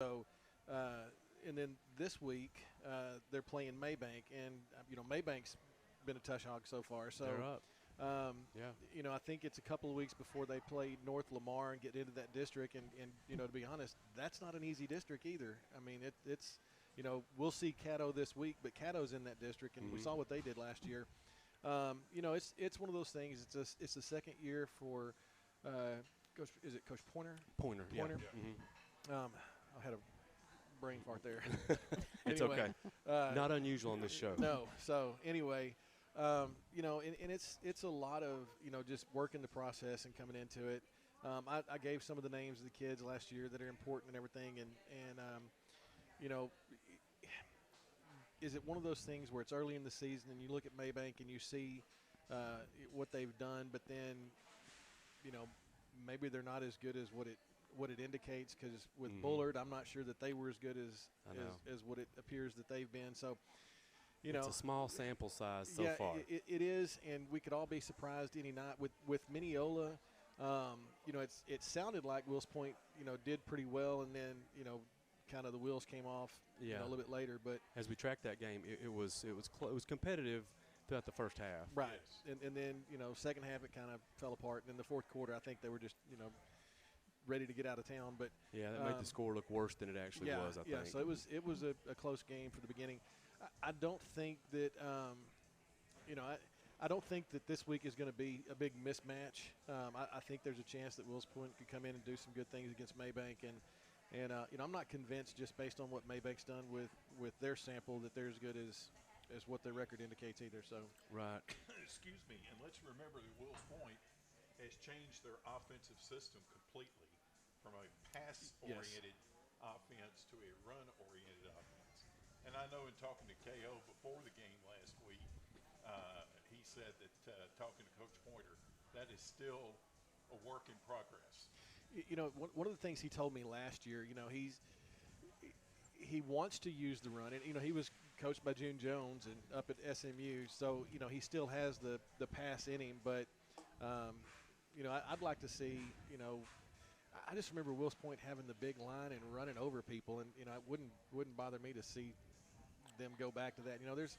So, and then this week they're playing Maybank, and Maybank's been a touch hog so far. So they're up. Yeah. I think it's a couple of weeks before they play North Lamar and get into that district. And to be honest, that's not an easy district either. I mean, it's we'll see Caddo this week, but Caddo's in that district, and we saw what they did last year. It's one of those things. It's the second year for Coach. Is it Coach Pointer? Pointer. Pointer. Yeah. I had a brain fart there. It's anyway, okay. Not unusual on this show. No. So anyway, and it's a lot of just working the process and coming into it. I gave some of the names of the kids last year that are important and everything, and is it one of those things where it's early in the season and you look at Maybank and you see what they've done, but then maybe they're not as good as what it indicates, because with Bullard, I'm not sure that they were as good as what it appears that they've been. So, it's a small sample size so far. It is, and we could all be surprised any night with Mineola. It sounded like Wills Point, did pretty well, and then kind of the wheels came off a little bit later. But as we tracked that game, it was competitive throughout the first half. Right, and then second half it kind of fell apart. And in the fourth quarter, I think they were just ready to get out of town. But that made the score look worse than it actually was. I think. Yeah, so it was a close game for the beginning. I don't think that I don't think that this week is going to be a big mismatch. I think there's a chance that Wills Point could come in and do some good things against Maybank, and I'm not convinced just based on what Maybank's done with their sample that they're as good as what their record indicates either. So right. Excuse me, and let's remember that Wills Point has changed their offensive system completely from a pass-oriented offense to a run-oriented offense. And I know in talking to KO before the game last week, he said that talking to Coach Pointer, that is still a work in progress. One of the things he told me last year, he wants to use the run. And, he was coached by June Jones and up at SMU. So, he still has the pass in him. But, I'd like to see, I just remember Wills Point having the big line and running over people. And, it wouldn't bother me to see them go back to that. There's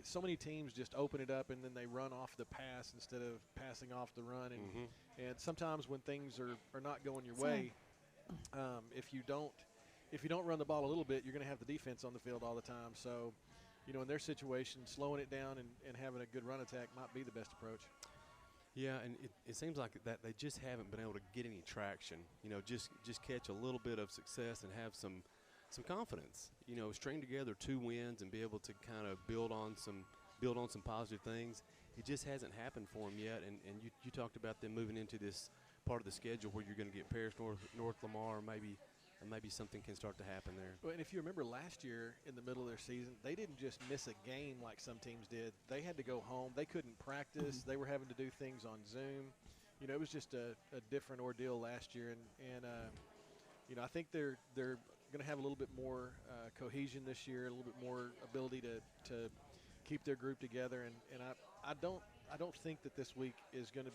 so many teams just open it up and then they run off the pass instead of passing off the run. And sometimes when things are not going your way, if you don't run the ball a little bit, you're going to have the defense on the field all the time. So, in their situation, slowing it down and having a good run attack might be the best approach. Yeah, and it seems like that they just haven't been able to get any traction. Just catch a little bit of success and have some confidence. String together 2 wins and be able to kind of build on some positive things. It just hasn't happened for them yet. And you talked about them moving into this part of the schedule where you're going to get Paris, North Lamar, maybe something can start to happen there. Well, and if you remember last year in the middle of their season, they didn't just miss a game like some teams did. They had to go home. They couldn't practice. They were having to do things on Zoom. It was just a different ordeal last year. And I think they're going to have a little bit more cohesion this year, a little bit more ability to keep their group together. And I don't think that this week is going to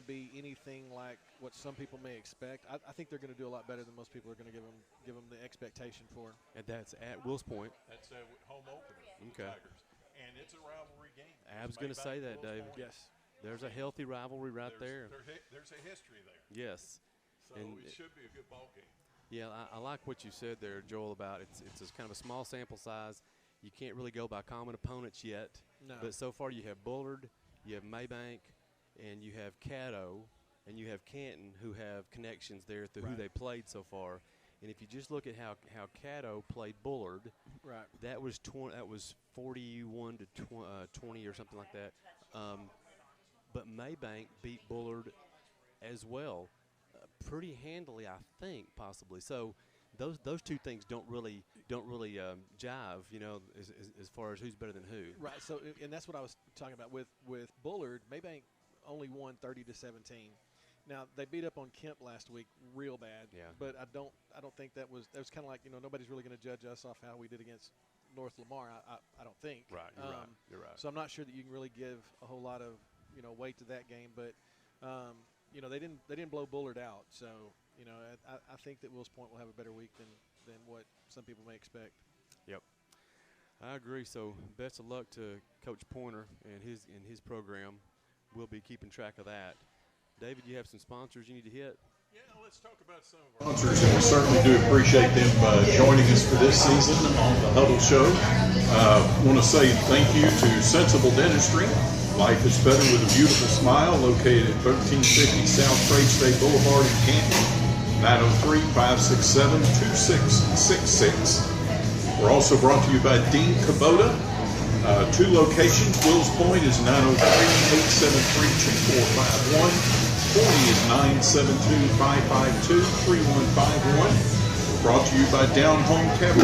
be anything like what some people may expect. I think they're going to do a lot better than most people are going to give them the expectation for. And that's at Wills Point. That's a home opener for the Tigers. And it's a rivalry game. I was going to say that, David. Yes. There's a healthy rivalry there. There's a history there. Yes. So it should be a good ball game. Yeah, I like what you said there, Joel, about it's kind of a small sample size. You can't really go by common opponents yet. No. But so far you have Bullard, you have Maybank, and you have Caddo, and you have Canton, who have connections there through who they played so far. And if you just look at how Caddo played Bullard, that was 41 to 20 or something like that. But Maybank beat Bullard as well, pretty handily, I think, possibly. So those two things don't really jive, as far as who's better than who. Right. So, and that's what I was talking about with Bullard. Maybank only won 30-17. Now they beat up on Kemp last week real bad. Yeah. But I don't think that was kind of like nobody's really going to judge us off how we did against North Lamar. I don't think. Right. You're right. So I'm not sure that you can really give a whole lot of weight to that game, but they didn't blow Bullard out. So I think that Wills Point will have a better week than what some people may expect. Yep, I agree. So best of luck to Coach Pointer and his program. We'll be keeping track of that. David, you have some sponsors you need to hit? Yeah, let's talk about some of our sponsors, and we certainly do appreciate them joining us for this season on the Huddle Show. I want to say thank you to Sensible Dentistry. Life is better with a beautiful smile, located at 1350 South Trade State Boulevard in Canton, 903-567-2666. We're also brought to you by Dean Kubota. 2 locations. Wills Point is 903-873-2451. 40 is 972-552-3151. Brought to you by Down Home Cafe,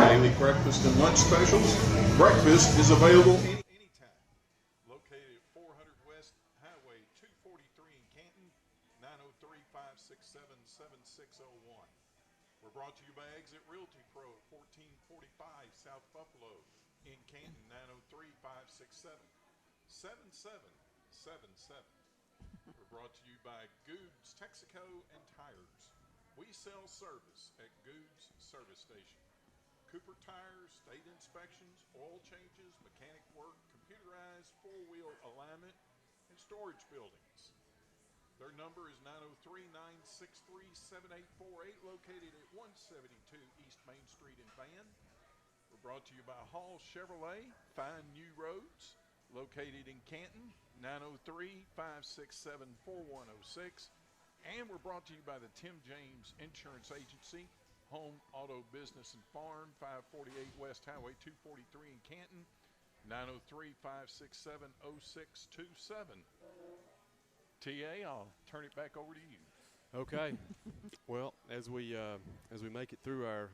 daily breakfast and lunch specials. Breakfast is available anytime. Located at 400 West Highway 243 in Canton, 903-567-7601. We're brought to you by Exit Realty Pro at 1445 South Buffalo in Canton, 903-567-7777. We're brought to you by Goods Texaco and Tires. We sell service at Goods Service Station. Cooper Tires, state inspections, oil changes, mechanic work, computerized 4-wheel alignment, and storage buildings. Their number is 903-963-7848, located at 172 East Main Street in Van. We're brought to you by Hall Chevrolet, Fine New Roads, located in Canton, 903-567-4106. And we're brought to you by the Tim James Insurance Agency, Home, Auto, Business, and Farm, 548 West Highway 243 in Canton, 903-567-0627. TA, I'll turn it back over to you. Okay. Well, as we make it through our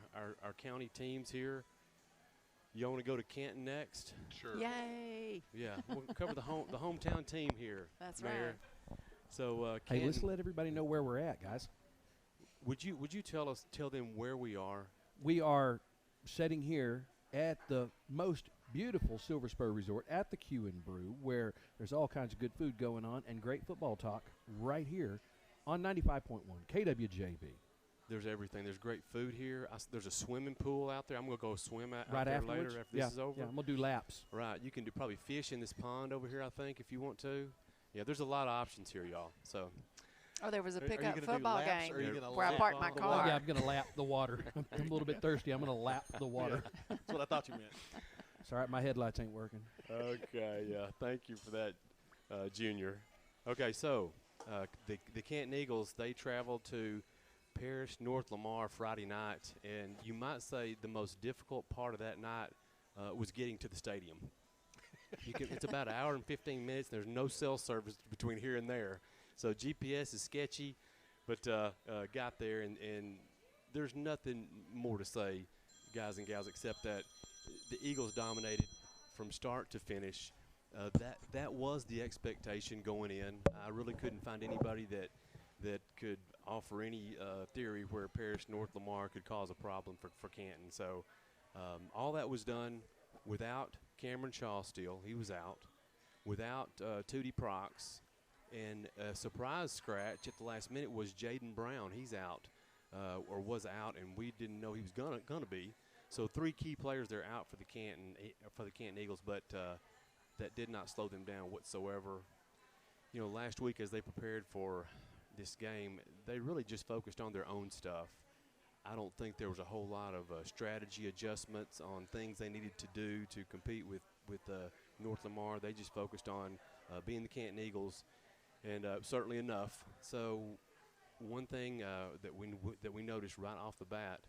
county teams here, you want to go to Canton next? Sure. Yay! Yeah, we'll cover the hometown team here. That's Mayor. right. So, Hey, let's Canton, let everybody know where we're at, guys. would you tell them where we are? We are sitting here at the most beautiful Silver Spur Resort at the Q and Brew, where there's all kinds of good food going on and great football talk right here on 95.1 KWJB. There's everything. There's great food here. There's a swimming pool out there. I'm going to go swim out Right there afterwards? later after this is over. Yeah, I'm going to do laps. Right. You can probably fish in this pond over here, I think, if you want to. Yeah, there's a lot of options here, y'all. So Oh, there was a Are you pickup gonna do football laps, game or are you gonna where I lap parked my on the Oh, car. yeah, I'm going to lap the water. I'm a little bit thirsty. I'm going to lap the water. That's what I thought you meant. It's all right. My headlights ain't working. okay, yeah. Thank you for that, Junior. Okay, so the Canton Eagles, they traveled to Parish, North Lamar Friday night, and you might say the most difficult part of that night was getting to the stadium. It's about an hour and 15 minutes. There's no cell service between here and there. So GPS is sketchy, but got there, and there's nothing more to say, guys and gals, except that the Eagles dominated from start to finish. That was the expectation going in. I really couldn't find anybody that could offer any theory where Parish North Lamar could cause a problem for Canton. So all that was done without Cameron Shaw still. He was out. Without Tootie Prox. And a surprise scratch at the last minute was Jaden Brown. He's out, or was out, and we didn't know he was gonna be. So 3 key players they're out for the Canton Eagles, but that did not slow them down whatsoever. You know, last week as they prepared for this game, they really just focused on their own stuff. I don't think there was a whole lot of strategy adjustments on things they needed to do to compete with North Lamar. They just focused on being the Canton Eagles, and certainly enough. So one thing that we noticed right off the bat,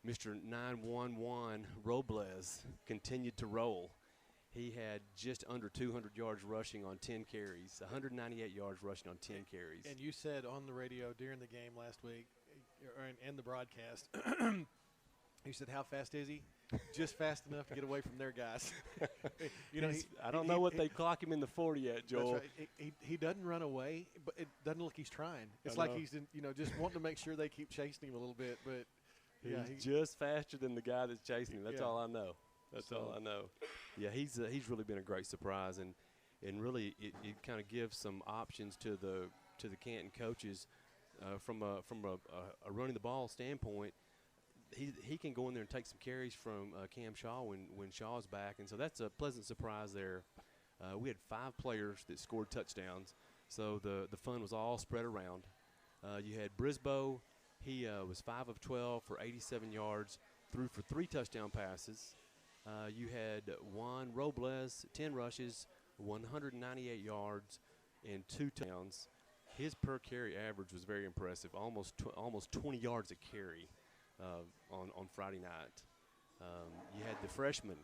Mr. 911 Robles continued to roll. He had just under 200 yards rushing on 10 carries, 198 yards rushing on 10 carries. And you said on the radio during the game last week, and the broadcast, you said, how fast is he? Just fast enough to get away from their guys. You know, I don't know what they clock him in the 40 yet, Joel. That's right. He doesn't run away, but it doesn't look he's trying. It's like he's just wanting to make sure they keep chasing him a little bit. But he's just faster than the guy that's chasing him. That's all I know. That's all I know. Yeah, he's really been a great surprise, and really it kind of gives some options to the Canton coaches from a running the ball standpoint, he can go in there and take some carries from Cam Shaw when Shaw's back, and so that's a pleasant surprise there. We had 5 players that scored touchdowns, so the fun was all spread around. You had Brisboe. He was 5 of 12 for 87 yards, threw for 3 touchdown passes. You had Juan Robles, 10 rushes, 198 yards, and 2 touchdowns. His per carry average was very impressive, almost 20 yards a carry on Friday night. You had the freshman,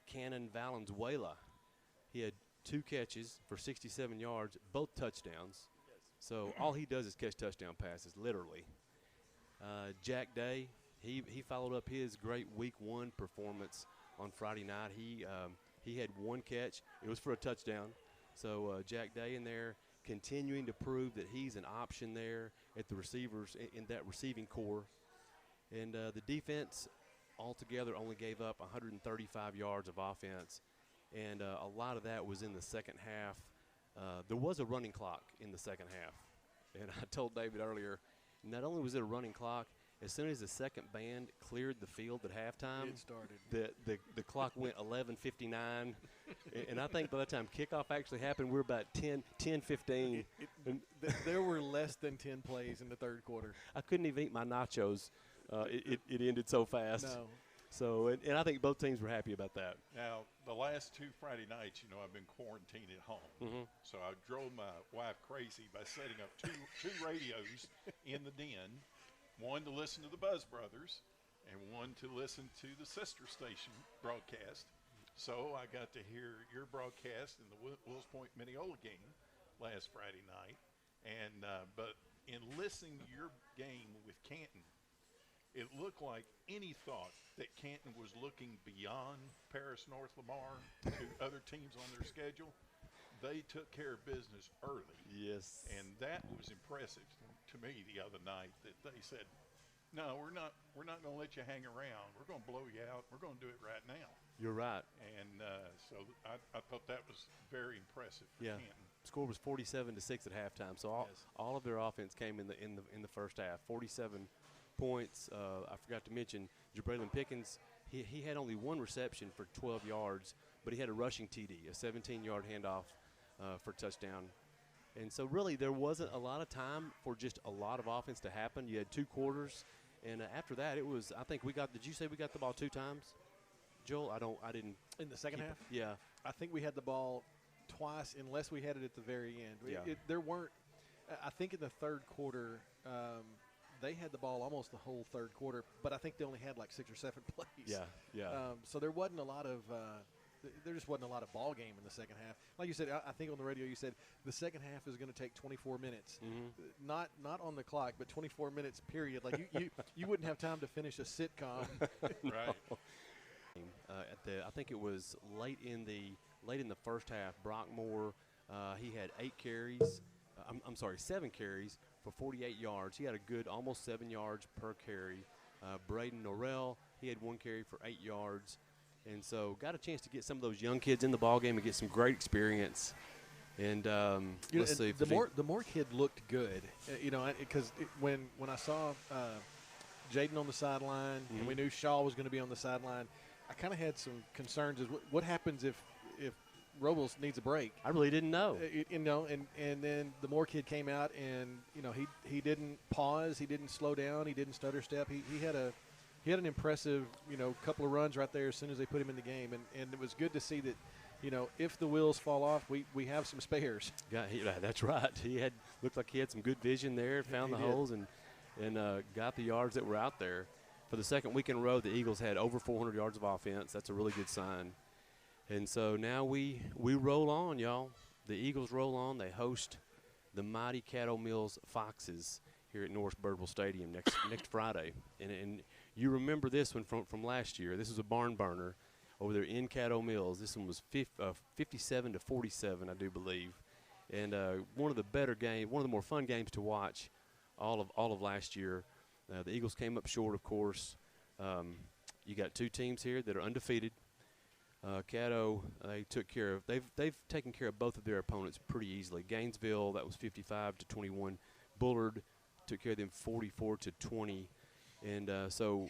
Cannon Valenzuela. He had 2 catches for 67 yards, both touchdowns. So all he does is catch touchdown passes, literally. Jack Day, he followed up his great Week 1 performance on Friday night. He had 1 catch. It was for a touchdown. So Jack Day in there, continuing to prove that he's an option there at the receivers in that receiving core. And the defense altogether only gave up 135 yards of offense, and a lot of that was in the second half. There was a running clock in the second half, and I told David earlier, not only was it a running clock, as soon as the second band cleared the field at halftime, it started. The clock went 11:59, and I think by the time kickoff actually happened, we were about 10:15. There were less than 10 plays in the third quarter. I couldn't even eat my nachos. It ended so fast. No. So, and I think both teams were happy about that. Now, the last 2 Friday nights, I've been quarantined at home. Mm-hmm. So I drove my wife crazy by setting up two radios in the den, one to listen to the Buzz Brothers and one to listen to the sister station broadcast. So I got to hear your broadcast in the Wills Point Mineola game last Friday night. And but in listening to your game with Canton, it looked like any thought that Canton was looking beyond Paris North Lamar to other teams on their schedule. They took care of business early. Yes. And that was impressive to me the other night, that they said, no, we're not going to let you hang around. We're going to blow you out. We're going to do it right now. You're right. And so I thought that was very impressive for Canton. Score was 47-6 at halftime. So all of their offense came in the first half. 47 points. I forgot to mention Jabraylon Pickens. He had only 1 reception for 12 yards, but he had a rushing TD, a 17-yard handoff for touchdown. And so really there wasn't a lot of time for just a lot of offense to happen. You had 2 quarters, and after that it was, I think did you say we got the ball 2 times? Joel, I didn't. In the second half? Yeah. I think we had the ball twice, unless we had it at the very end. Yeah. There weren't, I think in the third quarter, they had the ball almost the whole third quarter, but I think they only had like 6 or 7 plays. Yeah. So there wasn't a lot of there just wasn't a lot of ball game in the second half. Like you said, I think on the radio you said the second half is going to take 24 minutes. Mm-hmm. Not on the clock, but 24 minutes period. Like you wouldn't have time to finish a sitcom. Right. I think it was late in the first half, Brockmore, he had 7 carries for 48 yards. He had a good almost 7 yards per carry. Braden Norrell, he had 1 carry for 8 yards. And so got a chance to get some of those young kids in the ball game and get some great experience. And let's see. The Moore kid looked good, because when I saw Jaden on the sideline, mm-hmm. and we knew Shaw was going to be on the sideline, I kind of had some concerns. Is what happens if Robles needs a break? I really didn't know. And then the Moore kid came out, and he didn't pause, he didn't slow down, he didn't stutter step. He had an impressive couple of runs right there as soon as they put him in the game, and it was good to see that. If the wheels fall off, we have some spares. Yeah, that's right. Looked like he had some good vision there, found the holes, and got the yards that were out there. For the second week in a row, the Eagles had over 400 yards of offense. That's a really good sign. And so now we roll on, y'all. The Eagles roll on. They host the mighty Caddo Mills Foxes here at Norris Birdwell Stadium next Friday. And you remember this one from last year. This was a barn burner over there in Caddo Mills. This one was 57-47, I do believe. And one of the better games, one of the more fun games to watch all of last year. The Eagles came up short, of course. You got 2 teams here that are undefeated. Caddo, they've taken care of both of their opponents pretty easily. Gainesville, that was 55-21. Bullard, took care of them 44-20, and so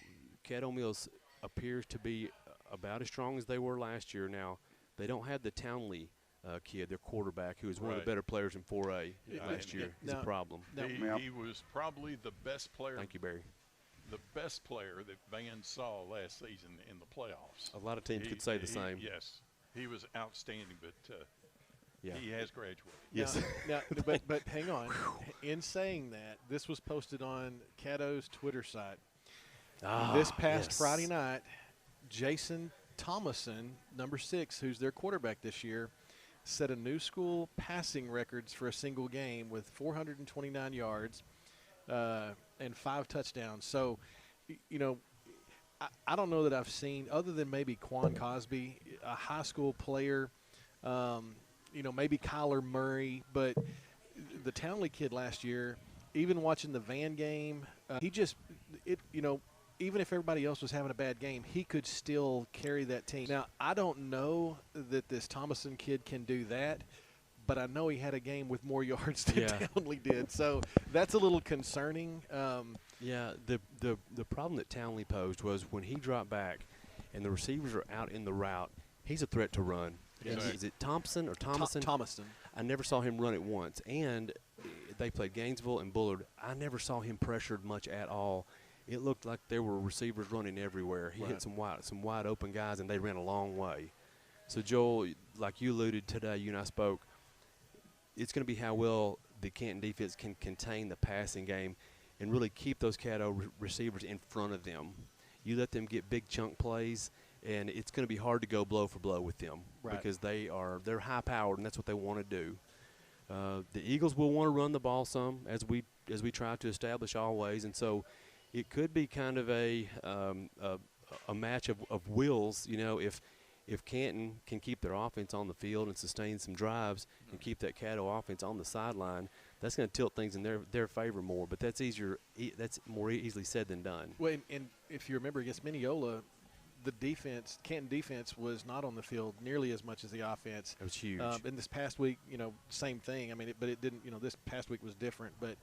Caddo Mills appears to be about as strong as they were last year. Now they don't have the Townley kid, their quarterback, who was one of the better players in 4A last year. Is a problem. He was probably the best player. Thank you, Barry. The best player that Van saw last season in the playoffs. A lot of teams could say the same. Yes, he was outstanding, but yeah. he has graduated. Yes. Now, but hang on. In saying that, this was posted on Caddo's Twitter site. This past Friday night, Jason Thomason, number 6, who's their quarterback this year, set a new school passing records for a single game with 429 yards and 5 touchdowns. So, you know, I don't know that I've seen, other than maybe Quan Cosby, a high school player, you know, maybe Kyler Murray, but the Townley kid last year, even watching the Van game, he just, you know, even if everybody else was having a bad game, he could still carry that team. Now, I don't know that this Thomason kid can do that, but I know he had a game with more yards than Townley did. So that's a little concerning. Yeah, the problem that Townley posed was when he dropped back and the receivers are out in the route, he's a threat to run. Exactly. Is it Thompson or Thomason? Thomason. I never saw him run it once. And they played Gainesville and Bullard. I never saw him pressured much at all. It looked like there were receivers running everywhere. He hit some wide open guys, and they ran a long way. So, Joel, like you alluded today, you and I spoke, it's going to be how well the Canton defense can contain the passing game and really keep those Caddo receivers in front of them. You let them get big chunk plays, and it's going to be hard to go blow for blow with them because they're high-powered, and that's what they want to do. The Eagles will want to run the ball some, as we try to establish always, and so it could be kind of a match of wills, you know, if Canton can keep their offense on the field and sustain some drives and keep that Caddo offense on the sideline, that's going to tilt things in their favor more. But that's more easily said than done. Well, and if you remember against Mineola, the Canton defense was not on the field nearly as much as the offense. It was huge. And this past week, you know, same thing. I mean, but it didn't. You know, this past week was different. But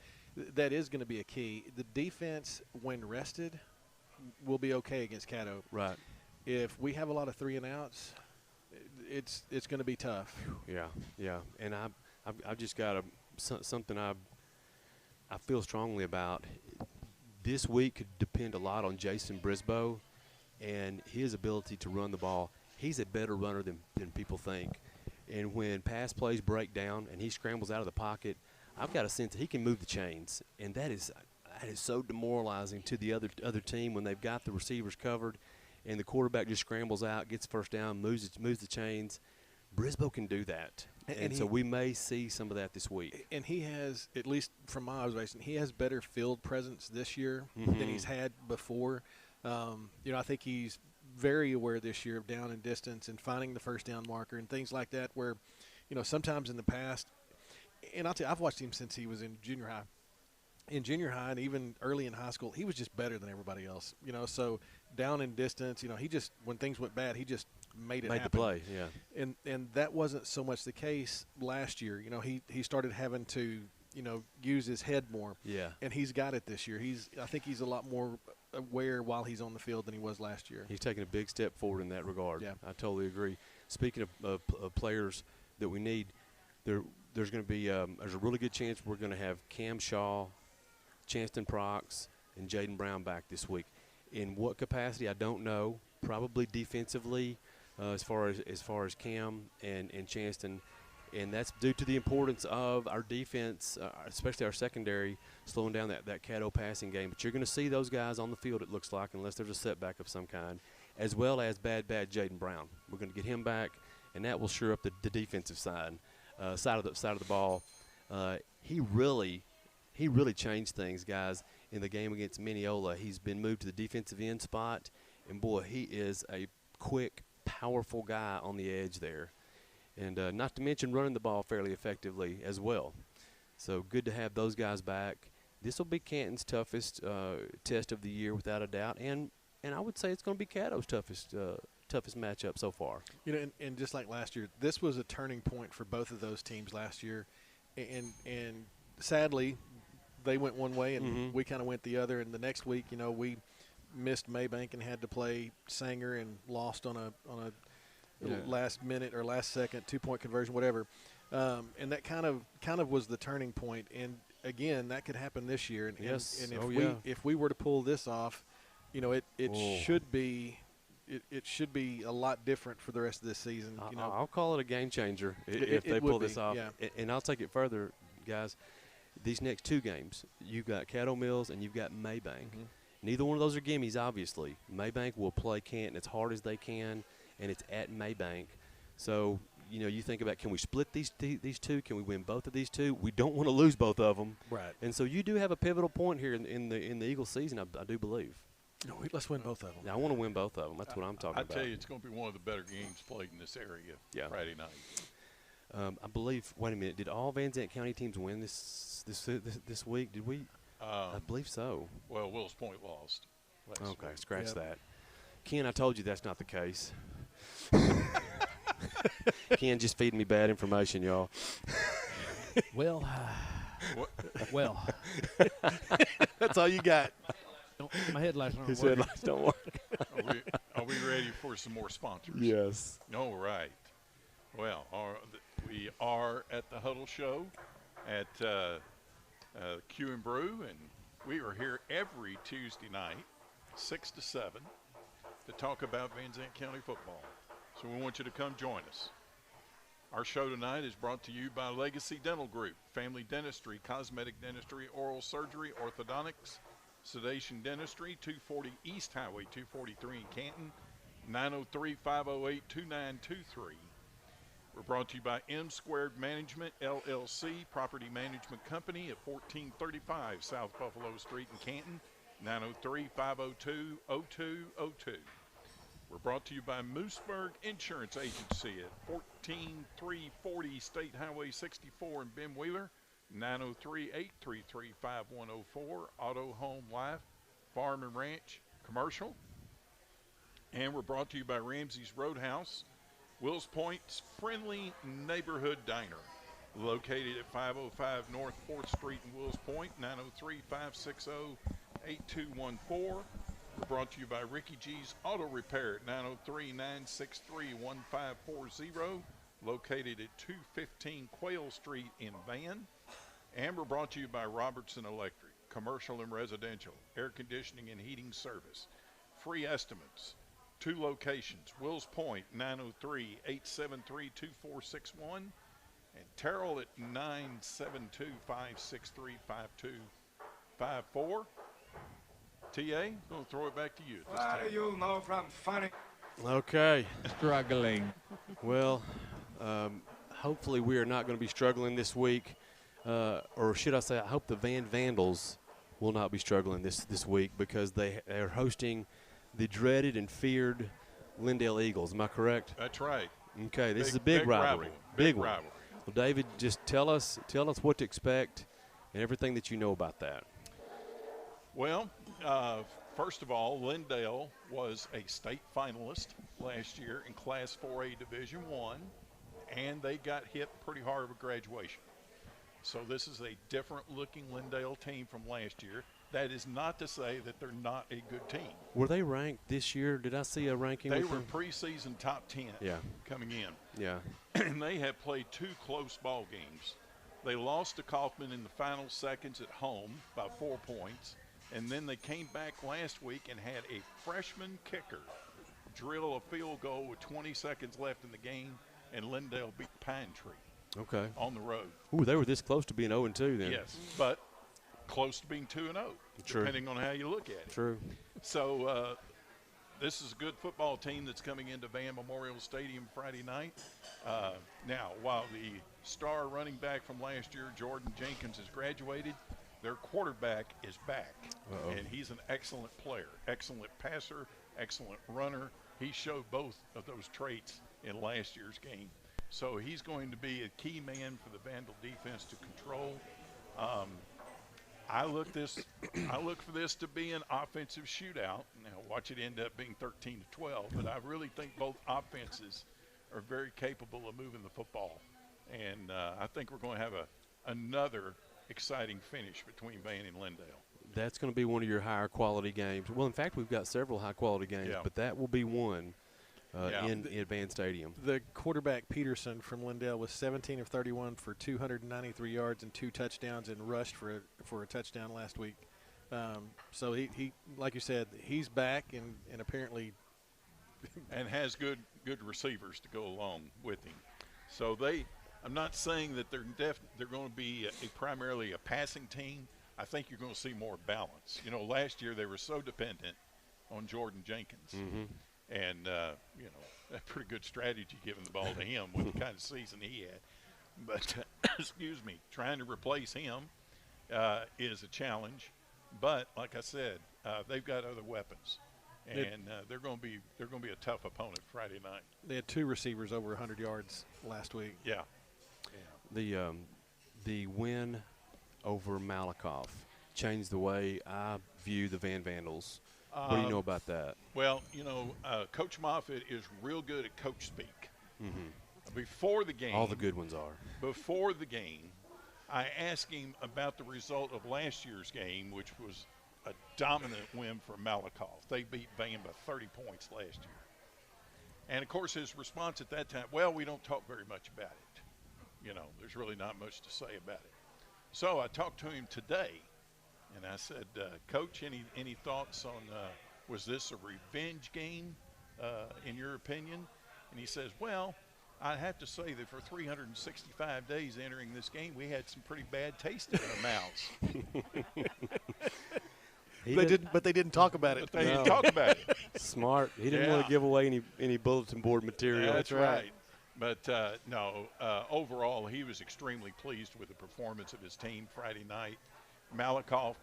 that is going to be a key. The defense, when rested, will be okay against Caddo. Right. If we have a lot of 3-and-outs, it's going to be tough. Yeah. And I've just got something I feel strongly about. This week could depend a lot on Jason Brisboe and his ability to run the ball. He's a better runner than people think. And when pass plays break down and he scrambles out of the pocket, I've got a sense that he can move the chains. And that is so demoralizing to the other team when they've got the receivers covered and the quarterback just scrambles out, gets first down, moves the chains. Brisboe can do that. And so we may see some of that this week. And he has, at least from my observation, he has better field presence this year than he's had before. You know, I think he's very aware this year of down and distance and finding the first down marker and things like that where, you know, sometimes in the past, and I'll tell you, I've watched him since he was in junior high. In junior high and even early in high school, he was just better than everybody else, you know. So down in distance, you know, he just, when things went bad, he just made it happen. The play, yeah. And that wasn't so much the case last year. You know, he started having to, you know, use his head more. Yeah. And he's got it this year. I think he's a lot more aware while he's on the field than he was last year. He's taking a big step forward in that regard. Yeah. I totally agree. Speaking of players that we need, there's going to be there's a really good chance we're going to have Cam Shaw, Chanston Prox, and Jaden Brown back this week. In what capacity, I don't know. Probably defensively, as far as Cam and Chanston, and that's due to the importance of our defense, especially our secondary, slowing down that Caddo passing game. But you're going to see those guys on the field, it looks like, unless there's a setback of some kind, as well as bad Jaden Brown. We're going to get him back, and that will shore up the defensive side of the ball. He really changed things, guys, in the game against Mineola. He's been moved to the defensive end spot, and boy, he is a quick, powerful guy on the edge there. And not to mention running the ball fairly effectively as well. So good to have those guys back. This will be Canton's toughest test of the year without a doubt, and I would say it's going to be Caddo's toughest matchup so far. You know, and just like last year, this was a turning point for both of those teams last year, and sadly, they went one way and we kind of went the other. And the next week, you know, we missed Maybank and had to play Sanger and lost on a last minute or last second 2-point conversion, whatever. And that kind of was the turning point. And again, that could happen this year. And if we were to pull this off, you know, it should be. It should be a lot different for the rest of this season. You know, I'll call it a game changer if they pull this off. Yeah. And I'll take it further, guys. These next 2 games, you've got Caddo Mills and you've got Maybank. Neither one of those are gimmies, obviously. Maybank will play Canton as hard as they can, and it's at Maybank. So, you know, you think about, can we split these 2? Can we win both of these 2? We don't want to lose both of them. Right. And so you do have a pivotal point here in the Eagles season, I do believe. No, let's win both of them. I want to win both of them. That's what I'm talking about. I tell you, it's going to be one of the better games played in this area Friday night. I believe. Wait a minute. Did all Van Zandt County teams win this week? Did we? I believe so. Well, Wills Point lost. Okay, scratch that. Ken, I told you that's not the case. Ken just feeding me bad information, y'all. Well, that's all you got. My headlights aren't His working. headlights don't work. Are we ready for some more sponsors? Yes. All right. Well, we are at the Huddle Show at Q and Brew, and we are here every Tuesday night, 6 to 7, to talk about Van Zandt County football. So we want you to come join us. Our show tonight is brought to you by Legacy Dental Group, family dentistry, cosmetic dentistry, oral surgery, orthodontics, sedation dentistry, 240 East Highway 243 in Canton, 903-508-2923. We're brought to you by M Squared Management, LLC, property management company at 1435 South Buffalo Street in Canton, 903-502-0202. We're brought to you by Mooseburg Insurance Agency at 14340 State Highway 64 in Ben Wheeler, 903-833-5104, Auto, Home, Life, Farm and Ranch, Commercial. And we're brought to you by Ramsey's Roadhouse, Wills Point's friendly neighborhood diner, located at 505 North 4th Street in Wills Point, 903-560-8214. We're brought to you by Ricky G's Auto Repair at 903-963-1540, located at 215 Quail Street in Van. And we're brought to you by Robertson Electric, commercial and residential, air conditioning and heating service. Free estimates, 2 locations, Wills Point, 903-873-2461, and Terrell at 972-563-5254. T.A., going to throw it back to you at this time. What do you know from funny? Okay. Struggling. Well, hopefully we are not going to be struggling this week. Or should I say, I hope the Vandals will not be struggling this week, because they are hosting the dreaded and feared Lindale Eagles. Am I correct? That's right. Okay, this is a big rivalry. Big one. rivalry. Well, David, just tell us what to expect and everything that you know about that. Well, first of all, Lindale was a state finalist last year in Class 4A Division I, and they got hit pretty hard with graduation. So this is a different-looking Lindale team from last year. That is not to say that they're not a good team. Were they ranked this year? Did I see a ranking? They with were them? preseason top 10 coming in. Yeah. And they have played 2 close ball games. They lost to Kaufman in the final seconds at home by 4 points. And then they came back last week and had a freshman kicker drill a field goal with 20 seconds left in the game, and Lindale beat Pine Tree. Okay. On the road. Ooh, they were this close to being 0-2 then. Yes, but close to being 2-0, True. depending on how you look at it. True. So this is a good football team that's coming into Van Memorial Stadium Friday night. Now, while the star running back from last year, Jordan Jenkins, has graduated, their quarterback is back. Uh-oh. And he's an excellent player, excellent passer, excellent runner. He showed both of those traits in last year's game. So he's going to be a key man for the Vandal defense to control. I look for this to be an offensive shootout. Now, watch it end up being 13-12, but I really think both offenses are very capable of moving the football. And I think we're going to have another exciting finish between Van and Lindale. That's going to be one of your higher quality games. Well, in fact, we've got several high quality games, but that will be one in Van Stadium. The quarterback Peterson from Lindale was 17 of 31 for 293 yards and 2 touchdowns, and rushed for a touchdown last week. So he like you said, he's back and apparently and has good receivers to go along with him. So I'm not saying that they're going to be primarily a passing team. I think you're going to see more balance. You know, last year they were so dependent on Jordan Jenkins, and a pretty good strategy giving the ball to him with the kind of season he had. But excuse me, trying to replace him is a challenge. But like I said, they've got other weapons, and they're going to be a tough opponent Friday night. They had 2 receivers over 100 yards last week. Yeah. The win over Malakoff changed the way I view the Van Vandals. What do you know about that? Well, Coach Moffitt is real good at coach speak. Before the game, all the good ones are. Before the game, I asked him about the result of last year's game, which was a dominant win for Malakoff. They beat Van by 30 points last year. And, of course, his response at that time, well, we don't talk very much about it. There's really not much to say about it. So I talked to him today, and I said, Coach, any thoughts on was this a revenge game in your opinion? And he says, well, I have to say that for 365 days entering this game, we had some pretty bad taste in our mouths. But they didn't talk about it. But they didn't talk about it. Smart. He didn't want to give away any bulletin board material. Yeah, that's right. But, overall, he was extremely pleased with the performance of his team Friday night. Malakoff,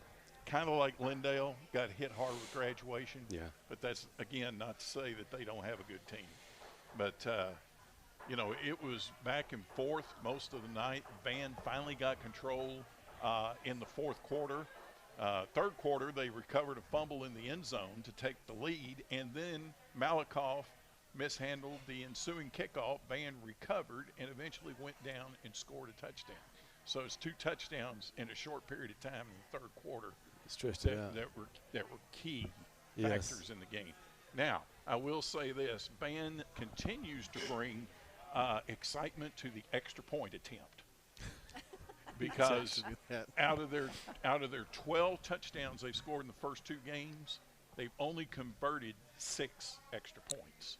kind of like Lindale, got hit hard with graduation. Yeah. But that's, again, not to say that they don't have a good team. But, it was back and forth most of the night. Van finally got control in the fourth quarter. Third quarter, they recovered a fumble in the end zone to take the lead, and then Malakoff mishandled the ensuing kickoff. Van recovered and eventually went down and scored a touchdown. So it's 2 touchdowns in a short period of time in the third quarter that were key factors in the game. Now, I will say this: Van continues to bring excitement to the extra point attempt. Because out of their 12 touchdowns they've scored in the first 2 games, they've only converted 6 extra points.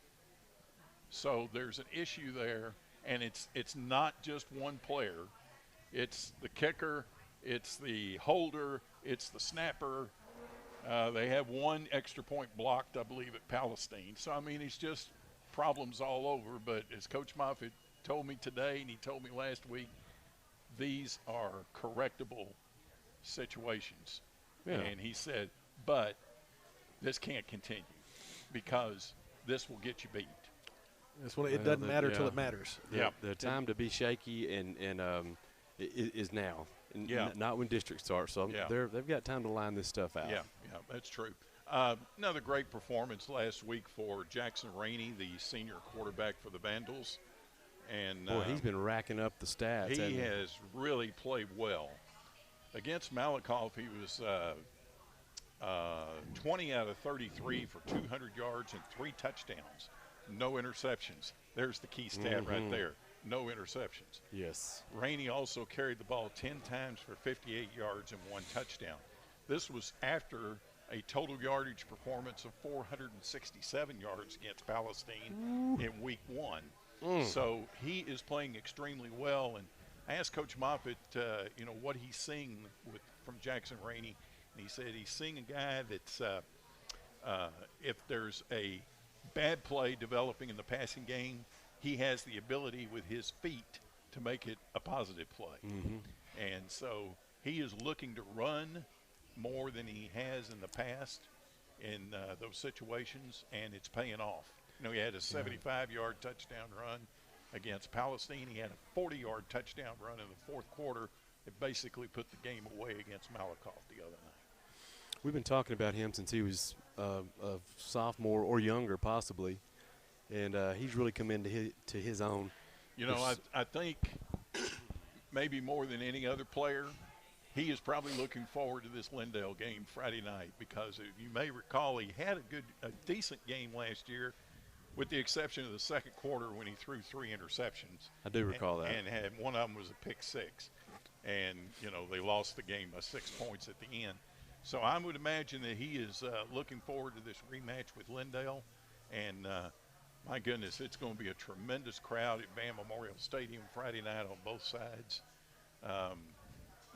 So there's an issue there, and it's not just one player. It's the kicker, it's the holder, it's the snapper. They have 1 extra point blocked, I believe, at Palestine. So, I mean, it's just problems all over. But as Coach Moffitt told me today, and he told me last week, these are correctable situations. Yeah. And he said, but this can't continue because this will get you beat. It doesn't matter till it matters. The time to be shaky and is now, and not when district starts. So they've got time to line this stuff out. Yeah, that's true. Another great performance last week for Jackson Rainey, the senior quarterback for the Vandals. And boy, he's been racking up the stats. He has really played well. Against Malakoff, he was 20 out of 33 for 200 yards and 3 touchdowns. No interceptions. There's the key stat right there. No interceptions. Yes. Rainey also carried the ball 10 times for 58 yards and 1 touchdown. This was after a total yardage performance of 467 yards against Palestine in week 1. So he is playing extremely well. And I asked Coach Moffitt, what he's seeing from Jackson Rainey. And he said he's seeing a guy that's if there's a bad play developing in the passing game, he has the ability with his feet to make it a positive play. And so he is looking to run more than he has in the past in those situations, and it's paying off. He had a 75-yard touchdown run against Palestine. He had a 40-yard touchdown run in the fourth quarter. It basically put the game away against Malakoff the other night. We've been talking about him since he was a sophomore or younger, possibly, and he's really come into his own. I think maybe more than any other player, he is probably looking forward to this Lindale game Friday night because you may recall he had a decent game last year, with the exception of the second quarter when he threw 3 interceptions. I do recall that. And had one of them was a pick 6. And, they lost the game by 6 points at the end. So I would imagine that he is looking forward to this rematch with Lindale. And, my goodness, it's going to be a tremendous crowd at Van Memorial Stadium Friday night on both sides.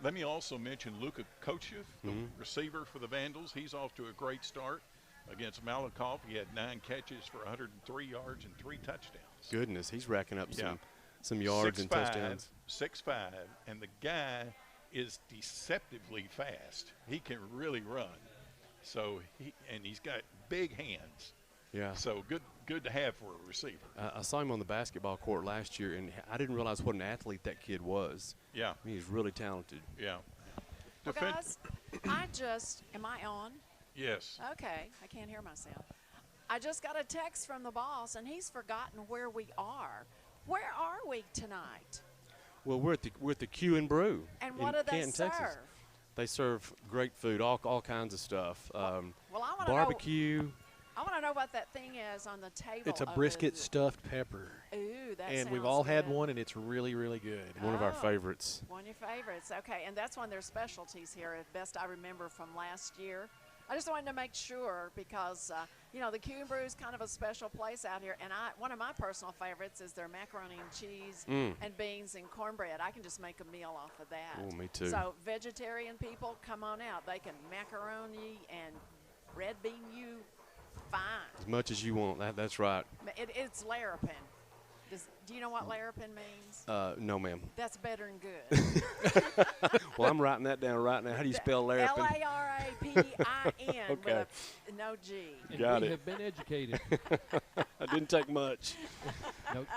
Let me also mention Luka Kochev, the receiver for the Vandals. He's off to a great start against Malakoff. He had 9 catches for 103 yards and 3 touchdowns. Goodness, he's racking up some yards and touchdowns. 6'5", and the guy is deceptively fast. He can really run. So he's got big hands. Yeah. So good to have for a receiver. I saw him on the basketball court last year, and I didn't realize what an athlete that kid was. Yeah. I mean, he's really talented. Yeah. Well, guys, am I on? Yes. Okay, I can't hear myself. I just got a text from the boss, and he's forgotten where we are. Where are we tonight? Well, we're at the Q and Brew. And what do they Canton, serve? Texas. They serve great food, all kinds of stuff. Well, I want to barbecue. I want to know what that thing is on the table. It's a brisket stuffed pepper. Ooh, that And we've sounds all had good. one, and it's really, really good. One of our Oh. favorites. One of your favorites. Okay, and that's one of their specialties here, as best I remember from last year. I just wanted to make sure because, the Q and Brew is kind of a special place out here. And one of my personal favorites is their macaroni and cheese and beans and cornbread. I can just make a meal off of that. Oh, me too. So vegetarian people, come on out. They can macaroni and red bean you fine. As much as you want. That's right. It's Larapin. Do you know what Larapin means? No, ma'am. That's better than good. Well, I'm writing that down right now. How do you spell Larapin? Larapin Okay. with no G. And Got we it. have been educated. I didn't take much.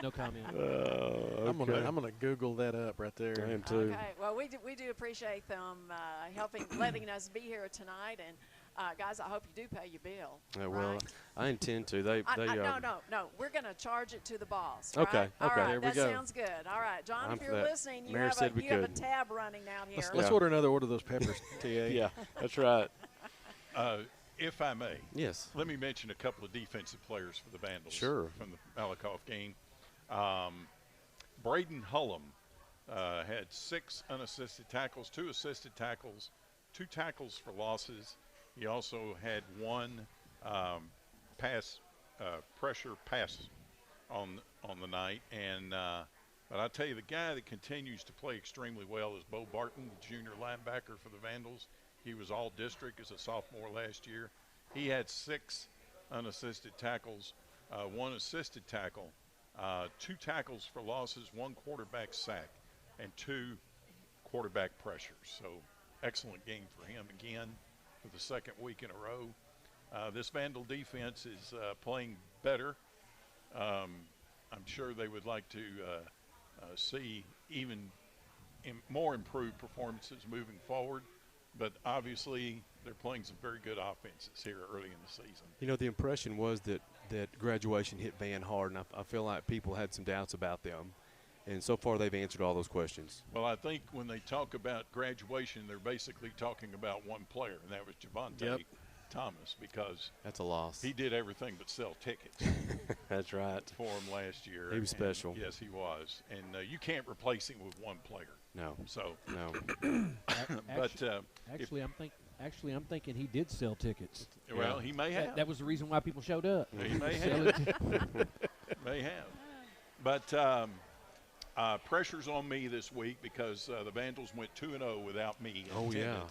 No comment. I'm gonna Google that up right there. I am too. Okay. Well, we do appreciate them letting us be here tonight, and guys, I hope you do pay your bill. Well, right? I intend to. No. We're going to charge it to the boss. Okay, Right? All okay. right, There we that go. sounds good. All right, John, I'm if for you're that. listening, you Mayor have said we a could. tab running out here. Let's order another order of those peppers, TA. Yeah, that's right. If I may, Yes. let me mention a couple of defensive players for the Vandals. Sure. From the Malakoff game. Braden Hullum had 6 unassisted tackles, 2 assisted tackles, 2 tackles for losses. He also had 1 pressure pass on the night. And but I tell you, the guy that continues to play extremely well is Bo Barton, the junior linebacker for the Vandals. He was all district as a sophomore last year. He had 6 unassisted tackles, 1 assisted tackle, 2 tackles for losses, 1 quarterback sack, and 2 quarterback pressures. So excellent game for him again for the second week in a row. This Vandal defense is playing better. I'm sure they would like to see even more improved performances moving forward. But obviously, they're playing some very good offenses here early in the season. You know, the impression was that graduation hit Van hard, and I feel like people had some doubts about them. And so far, they've answered all those questions. Well, I think when they talk about graduation, they're basically talking about one player, and that was Javonte Thomas, because that's a loss. He did everything but sell tickets. That's right. For him last year. He was special. Yes, he was. And you can't replace him with one player. No. So no. Actually, I'm thinking he did sell tickets. Well, he may have. That was the reason why people showed up. He may have. May have. But pressure's on me this week because the Vandals went 2-0 without me. Oh, yeah.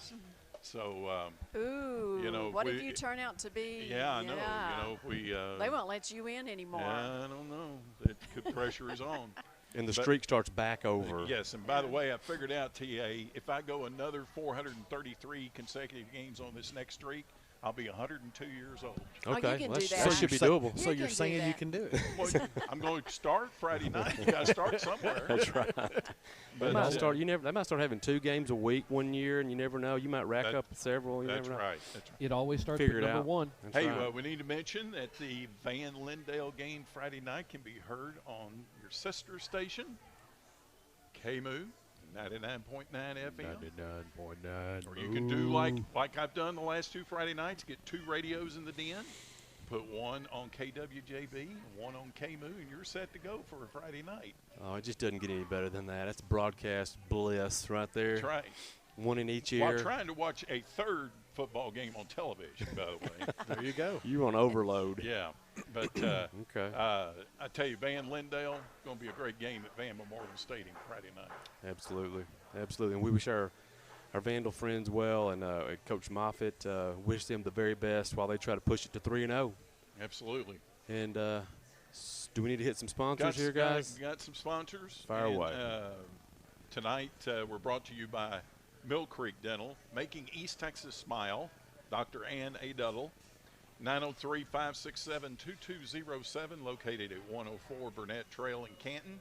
So, what if you turn out to be? Yeah, I know. They won't let you in anymore. Yeah, I don't know. The pressure is on. And the streak starts back over. Yes, and by the way, I figured out, TA, if I go another 433 consecutive games on this next streak, I'll be 102 years old. Okay, you can well, do that that. should be doable. So you're saying you can do it? Well, I'm going to start Friday night. You got to start somewhere. That's right. But, they might start having 2 games a week one year, and you never know. You might rack up several. You That's never know. right. That's right. It always starts Figure with it number out. 1. That's Hey, right. we need to mention that the Van Lindale game Friday night can be heard on your sister station, KMU 99.9 FM. 99.9. Or you can do like I've done the last 2 Friday nights, get 2 radios in the den, put one on KWJB and one on KMOO, and you're set to go for a Friday night. Oh, it just doesn't get any better than that. That's broadcast bliss right there. That's right. One in each ear. While trying to watch a third football game on television, by the way. There you go. You're on overload. Yeah. But Okay. I tell you, Van Lindale, going to be a great game at Van Memorial Stadium Friday night. Absolutely. Absolutely. And we wish our Vandal friends well, and Coach Moffitt, wish them the very best while they try to push it to 3-0. Absolutely. And do we need to hit some sponsors here, guys? Got some sponsors. Fire away. Tonight, we're brought to you by Mill Creek Dental, making East Texas smile. Dr. Ann A. Duddle, 903-567-2207, located at 104 Burnett Trail in Canton.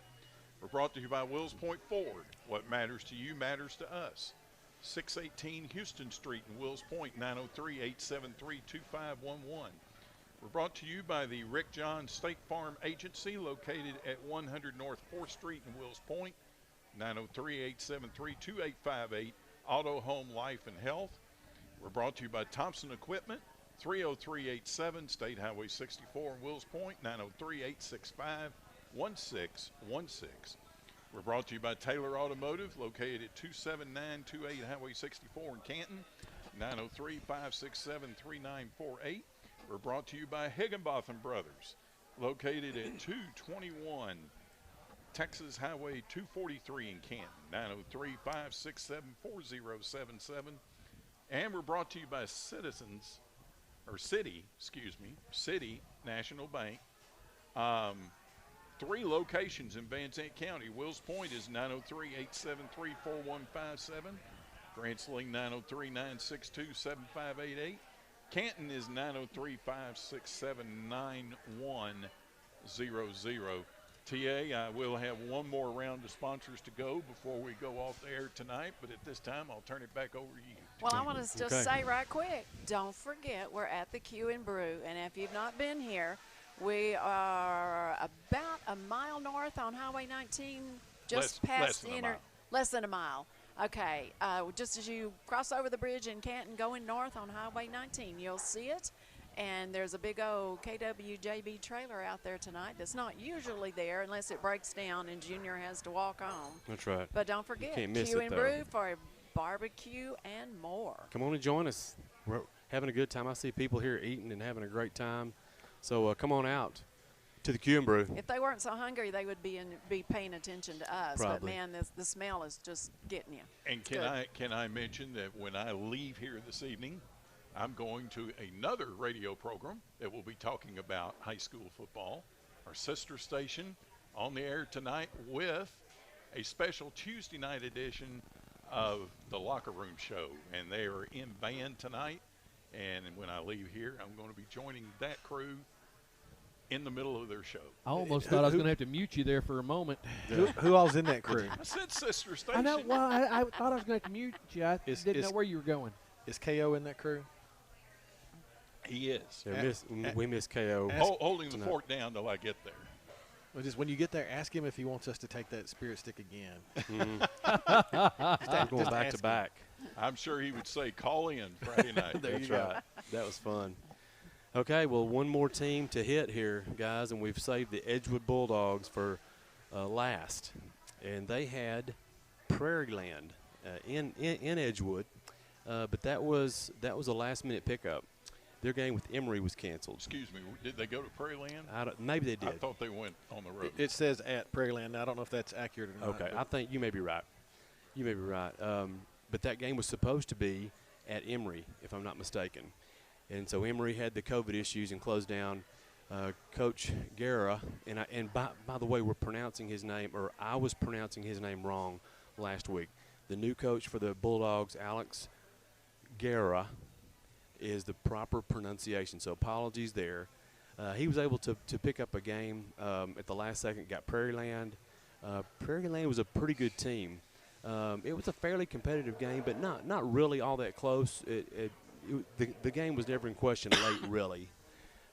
We're brought to you by Wills Point Ford. What matters to you matters to us. 618 Houston Street in Wills Point, 903-873-2511. We're brought to you by the Rick John State Farm Agency, located at 100 North 4th Street in Wills Point, 903-873-2858, Auto, Home, Life, and Health. We're brought to you by Thompson Equipment, 30387 State Highway 64 in Wills Point, 903-865-1616. We're brought to you by Taylor Automotive, located at 27928 Highway 64 in Canton, 903-567-3948. We're brought to you by Higginbotham Brothers, located at 221 Texas Highway 243 in Canton, 903-567-4077. And we're brought to you by City National Bank. 3 locations in Van Zandt County. Wills Point is 903-873-4157. Grants Ling 903-962-7588. Canton is 903-567-9100. TA, I will have one more round of sponsors to go before we go off the air tonight, but at this time, I'll turn it back over to you. Well, I want to just say right quick, don't forget we're at the Q and Brew, and if you've not been here, we are about a mile north on Highway 19, just past the less than a mile. Okay, just as you cross over the bridge in Canton going north on Highway 19, you'll see it. And there's a big old KWJB trailer out there tonight that's not usually there unless it breaks down and Junior has to walk home. That's right. But don't forget, Can't miss Q it, and though. Brew for a barbecue and more. Come on and join us. We're having a good time. I see people here eating and having a great time. So come on out to the Q and Brew. If they weren't so hungry, they would be paying attention to us. Probably. But, man, the smell is just getting you. And can I mention that when I leave here this evening, I'm going to another radio program that will be talking about high school football, our sister station, on the air tonight with a special Tuesday night edition of the Locker Room Show. And they are in Van tonight. And when I leave here, I'm going to be joining that crew in the middle of their show. I almost thought I was going to have to mute you there for a moment. Who all's in that crew? I said sister station. I know. Well, I thought I was going to have to mute you. I didn't know where you were going. Is KO in that crew? He is. Yeah, we miss KO. Holding the fork down till I get there. Well, just when you get there, ask him if he wants us to take that spirit stick again. I'm going back to back. I'm sure he would say, call in Friday night. That's right. That was fun. Okay, well, one more team to hit here, guys, and we've saved the Edgewood Bulldogs for last. And they had Prairieland in Edgewood, but that was a last-minute pickup. Their game with Emory was canceled. Excuse me, did they go to Prairieland? Maybe they did. I thought they went on the road. It says at Prairieland. I don't know if that's accurate or not. Okay, I think you may be right. But that game was supposed to be at Emory, if I'm not mistaken. And so Emory had the COVID issues and closed down. Coach Guerra, and by the way, we're pronouncing his name, or I was pronouncing his name wrong last week. The new coach for the Bulldogs, Alex Guerra, is the proper pronunciation. So apologies there. He was able to pick up a game at the last second, got Prairieland. Prairieland was a pretty good team. It was a fairly competitive game, but not really all that close. The game was never in question late, really.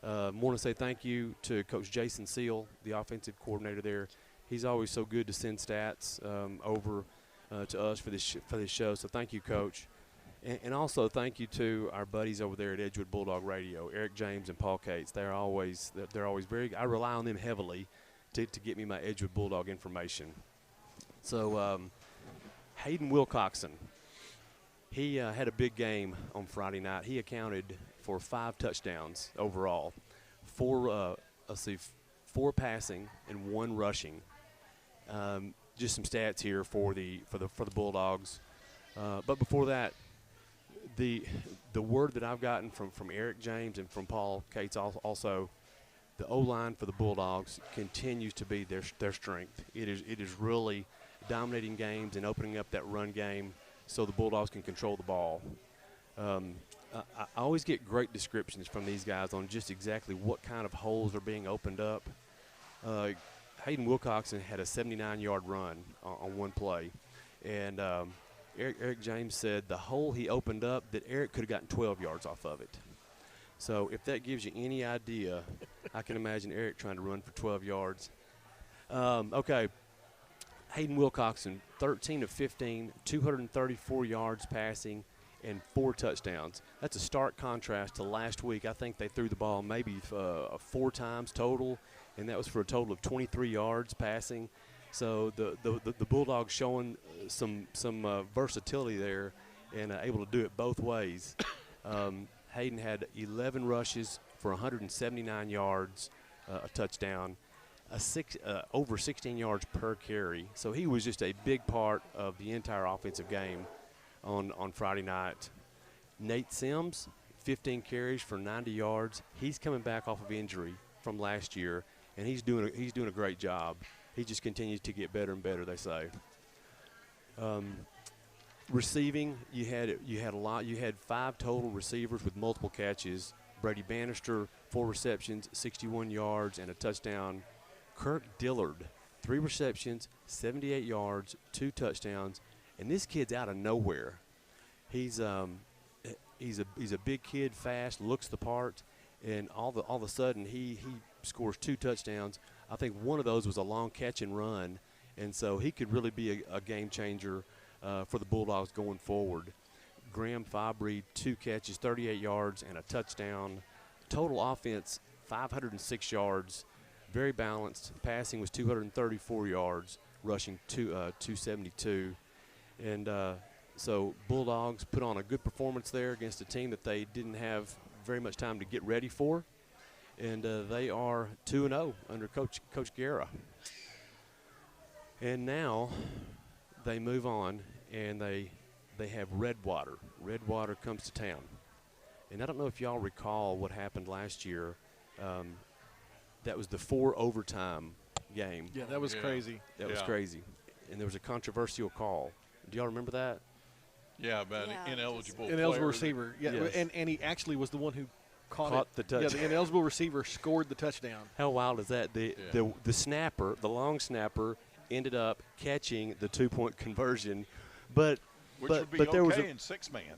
Want to say thank you to Coach Jason Seal, the offensive coordinator there. He's always so good to send stats over to us for this show. So thank you, Coach. And also thank you to our buddies over there at Edgewood Bulldog Radio, Eric James and Paul Cates. They're always very. I rely on them heavily to get me my Edgewood Bulldog information. So Hayden Wilcoxon, he had a big game on Friday night. He accounted for 5 touchdowns overall, 4 passing and 1 rushing. Just some stats here for the Bulldogs. But before that, the word that I've gotten from Eric James and from Paul Cates also, the O-line for the Bulldogs continues to be their strength. It is really dominating games and opening up that run game so the Bulldogs can control the ball. I always get great descriptions from these guys on just exactly what kind of holes are being opened up. Hayden Wilcoxon had a 79-yard run on one play, and Eric James said the hole he opened up that Eric could have gotten 12 yards off of it. So if that gives you any idea, I can imagine Eric trying to run for 12 yards. Okay, Hayden Wilcoxon, 13 of 15, 234 yards passing, and 4 touchdowns. That's a stark contrast to last week. I think they threw the ball maybe 4 times total, and that was for a total of 23 yards passing. So the Bulldogs showing some versatility there and able to do it both ways. Hayden had 11 rushes for 179 yards, a touchdown, over 16 yards per carry. So he was just a big part of the entire offensive game on Friday night. Nate Sims, 15 carries for 90 yards. He's coming back off of injury from last year, and he's doing a great job. He just continues to get better and better, they say. Receiving, you had a lot. You had 5 total receivers with multiple catches. Brady Bannister, 4 receptions, 61 yards, and a touchdown. Kirk Dillard, 3 receptions, 78 yards, 2 touchdowns, and this kid's out of nowhere. He's a big kid, fast, looks the part, and all of a sudden he scores 2 touchdowns. I think one of those was a long catch and run, and so he could really be a game changer for the Bulldogs going forward. Graham Fabry, 2 catches, 38 yards, and a touchdown. Total offense, 506 yards, very balanced. Passing was 234 yards, rushing 272. And so Bulldogs put on a good performance there against a team that they didn't have very much time to get ready for. And they are 2-0 under Coach Guerra. And now they move on, and they have Redwater. Redwater comes to town. And I don't know if y'all recall what happened last year. That was the 4 overtime game. Yeah, that was crazy. That was crazy. And there was a controversial call. Do y'all remember that? Yeah, about an ineligible receiver. Yeah, yes. and he actually was the one who caught it. the touchdown. Yeah, the ineligible receiver scored the touchdown. How wild is that? The snapper, the long snapper, ended up catching the 2-point conversion, but there was in 6-man.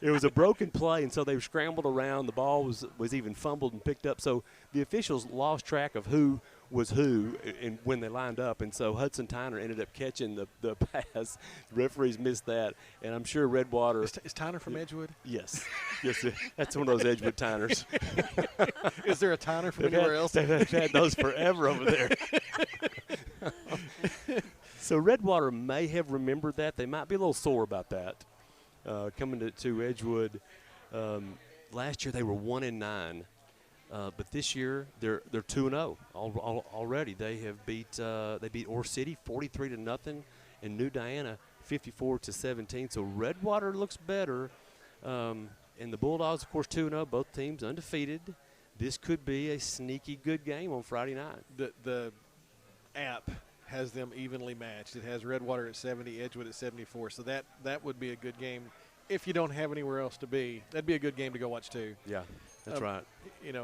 It was a broken play, and so they scrambled around. The ball was even fumbled and picked up. So the officials lost track of who was who and when they lined up, and so Hudson Tyner ended up catching the pass. The referees missed that, and I'm sure Redwater. Is Tyner from Edgewood? Yes, yes, that's one of those Edgewood Tyners. Is there a Tyner from anywhere else? They've had those forever over there. So Redwater may have remembered that. They might be a little sore about that. Coming to Edgewood, last year they were 1-9, but this year they're 2-0 already. They have beat Ore City 43-0 and New Diana 54-17. So Redwater looks better, and the Bulldogs, of course, 2-0. Both teams undefeated. This could be a sneaky good game on Friday night. The app has them evenly matched. It has Redwater at 70, Edgewood at 74. So that would be a good game if you don't have anywhere else to be. That'd be a good game to go watch too. Yeah, that's right.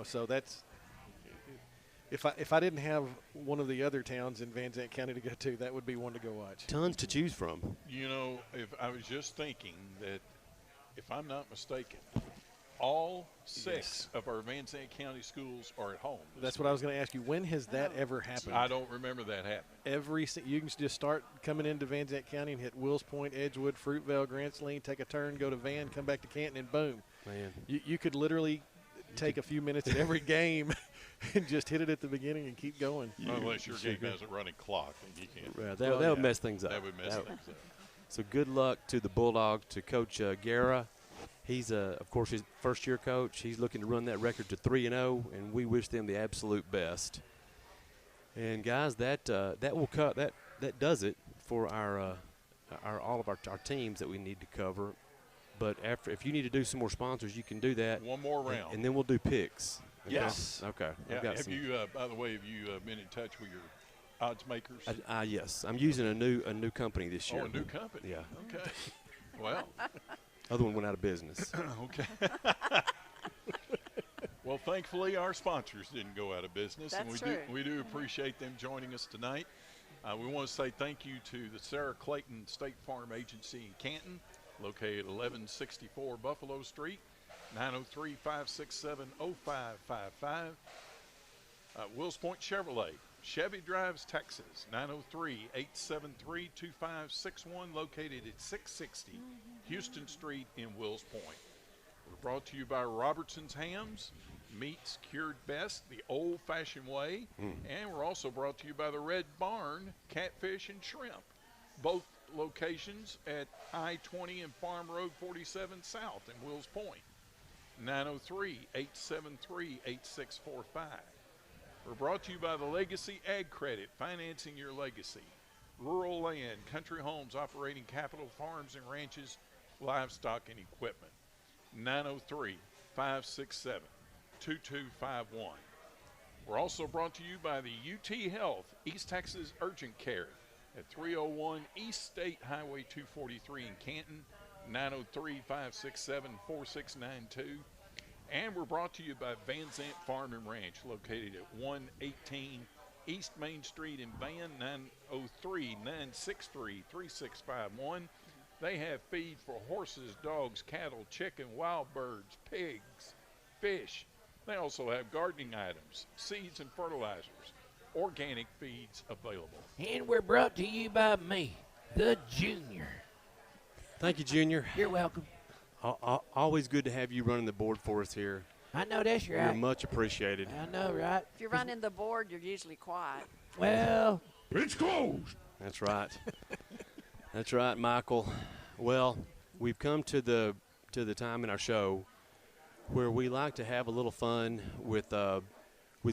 So that's if I didn't have one of the other towns in Van Zandt County to go to, that would be one to go watch. Tons to choose from. If I was just thinking that, if I'm not mistaken, all 6 of our Van Zandt County schools are at home. That's what I was going to ask you. When has that ever happened? I don't remember that happening. You can just start coming into Van Zandt County and hit Wills Point, Edgewood, Fruitvale, Grants Lean, take a turn, go to Van, come back to Canton, and boom. Man. You could literally take a few minutes at every game and just hit it at the beginning and keep going. Unless your game has a running clock, then you can't. Yeah, that would mess things up. That would mess things up. So good luck to the Bulldogs, to Coach Guerra. He's, of course, his first-year coach. He's looking to run that record to 3-0, and we wish them the absolute best. And guys, that does it for all of our teams that we need to cover. But if you need to do some more sponsors, you can do that. One more round, and then we'll do picks. Okay? Yes. Okay. Yeah. By the way, have you been in touch with your odds makers? Yes, I'm using a new company this year. Oh, a new company. Yeah. Okay. Well. Other one went out of business. Okay. Well, thankfully, our sponsors didn't go out of business. That's and true. we do appreciate them joining us tonight. We want to say thank you to the Sarah Clayton State Farm Agency in Canton, located 1164 Buffalo Street, 903-567-0555. Wills Point Chevrolet, Chevy Drives, Texas, 903-873-2561, located at 660 Houston Street in Wills Point. We're brought to you by Robertson's Hams, meats cured best the old-fashioned way, and we're also brought to you by the Red Barn, catfish and shrimp, both locations at I-20 and Farm Road 47 South in Wills Point, 903-873-8645. We're brought to you by the Legacy Ag Credit, financing your legacy. Rural land, country homes, operating capital, farms and ranches, livestock and equipment. 903-567-2251. We're also brought to you by the UT Health, East Texas Urgent Care at 301 East State Highway 243 in Canton, 903-567-4692. And we're brought to you by Van Zandt Farm and Ranch, located at 118 East Main Street in Van, 903-963-3651. They have feed for horses, dogs, cattle, chicken, wild birds, pigs, fish. They also have gardening items, seeds and fertilizers, organic feeds available. And we're brought to you by me, the Junior. Thank you, Junior. You're welcome. Always good to have you running the board for us here. I know that's right. You're much appreciated. I know, right? If you're running the board, you're usually quiet. Well, It's closed. That's right. That's right, Michael. Well, we've come to the time in our show where we like to have a little fun with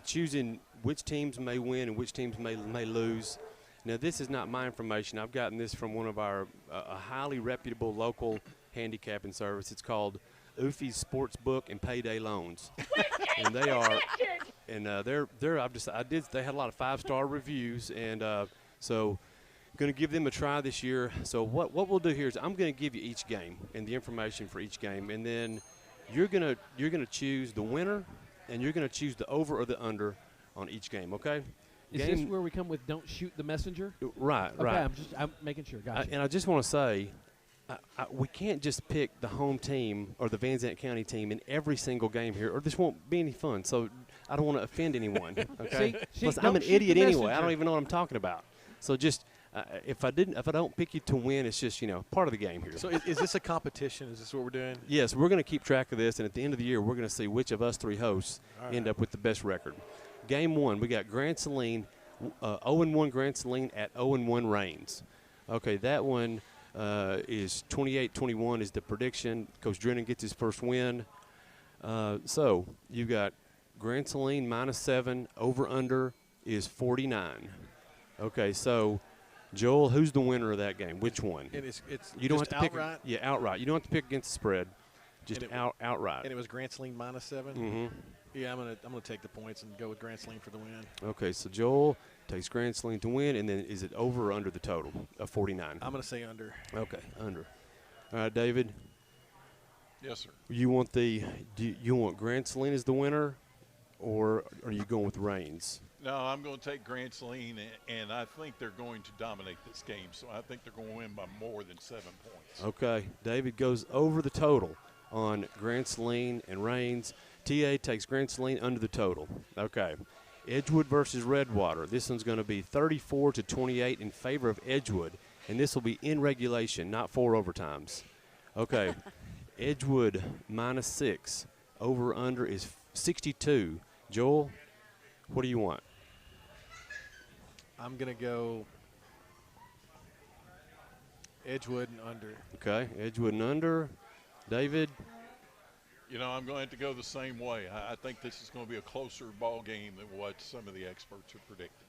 choosing which teams may win and which teams may lose. Now, this is not my information. I've gotten this from one of our a highly reputable local handicapping service. It's called Oofy's Sportsbook and Payday Loans, and they are, and they're they had a lot of 5-star reviews, and so going to give them a try this year. So what we'll do here is I'm going to give you each game and the information for each game, and then you're gonna choose the winner, and you're going to choose the over or the under on each game. Okay. Is this where we come with don't shoot the messenger? Right, okay, right. I'm making sure. Gotcha. And I just want to say, we can't just pick the home team or the Van Zandt County team in every single game here, or this won't be any fun. So I don't want to offend anyone. Okay. Plus, I'm an idiot anyway. I don't even know what I'm talking about. So just if I don't pick you to win, it's just part of the game here. So is this a competition? Is this what we're doing? Yes, we're going to keep track of this, and at the end of the year, we're going to see which of us three hosts end up with the best record. Game 1, we got Grant Saline, 0-1 Grant Saline at 0-1 Rains. Okay, that one is 28-21 is the prediction. Coach Drennan gets his first win. So you got Grant Saline -7, over-under is 49. Okay, so Joel, who's the winner of that game? Which one? And it's you don't have just to pick. outright? Yeah, outright. You don't have to pick against the spread. Just outright. And it was Grant Saline -7. Mm-hmm. Yeah, I'm gonna take the points and go with Grant Saline for the win. Okay, so Joel takes Grant Saline to win, and then is it over or under the total of 49? I'm gonna say under. Okay, under. All right, David. Yes, sir. You want you want Grant Saline as the winner, or are you going with Rains? No, I'm going to take Grant Saline, and I think they're going to dominate this game. So I think they're going to win by more than 7 points. Okay, David goes over the total on Grand Saline and Rains. TA takes Grand Saline under the total. Okay. Edgewood versus Redwater. This one's going to be 34-28 in favor of Edgewood, and this will be in regulation, not 4 overtimes. Okay. Edgewood -6. Over under is 62. Joel, what do you want? I'm going to go Edgewood and under. Okay. Edgewood and under. David? You know, I'm going to have to go the same way. I think this is going to be a closer ball game than what some of the experts are predicting.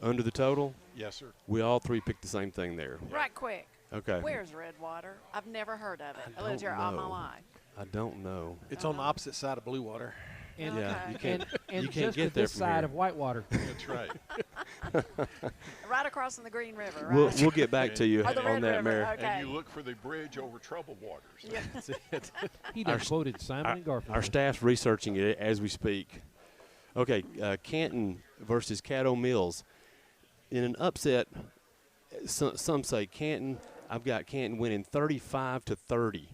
Under the total? Yes, sir. We all three picked the same thing there. Right quick. Okay. Where's Redwater? I've never heard of it. I don't lived here all my know. life. I don't know. It's on the opposite side of Blue Water. And, Yeah, Okay. you can't. and you can't just get at there this from side here. of Whitewater. That's right. Right across from the Green River, right? We'll get back to you Or the on Red that, River, Mary. okay. And you look for the bridge over troubled waters. Yeah. That's it. He done quoted Simon and Garfunkel. Our staff's researching it as we speak. Okay, Canton versus Caddo Mills. In an upset, some say Canton. I've got Canton winning 35-30.